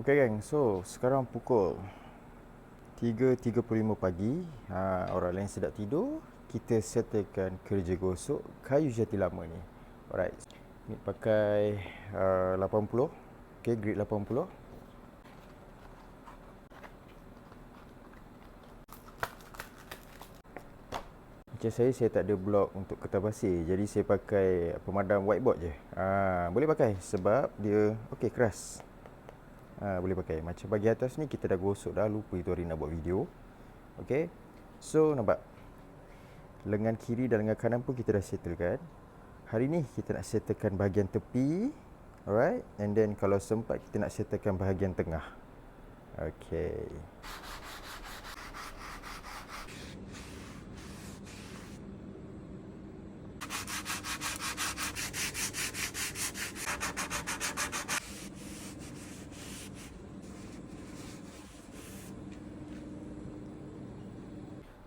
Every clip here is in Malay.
Okay geng, so sekarang pukul 3.35 pagi. Orang lain sedap tidur. Kita settlekan kerja gosok kayu jati lama ni. Alright, ni pakai 80. Okay, grade 80. Macam saya tak ada blok untuk kertas basih. Jadi saya pakai pemadam whiteboard je. Boleh pakai sebab dia okay, keras. Boleh pakai. Macam bahagian atas ni kita dah gosok dah. Lupa itu hari nak buat video. Okay, so nampak lengan kiri dan lengan kanan pun kita dah settlekan. Hari ni kita nak settlekan bahagian tepi. Alright, and then kalau sempat kita nak settlekan bahagian tengah. Okay.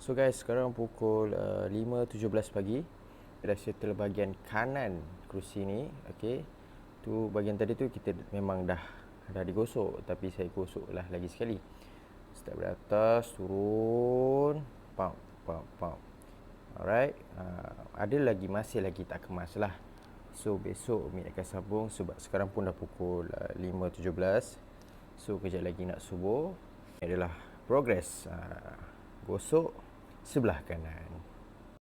So guys, sekarang pukul 5.17 pagi. Kita dah settle bahagian kanan kerusi ni. Okay, tu bahagian tadi tu kita memang dah digosok, tapi saya gosok lah lagi sekali. Start dari atas, turun, pump. Alright, ada lagi, masih lagi tak kemas lah. So besok Umi akan sambung sebab sekarang pun dah pukul 5.17. So kejap lagi nak subuh. Ini adalah progress gosok sebelah kanan.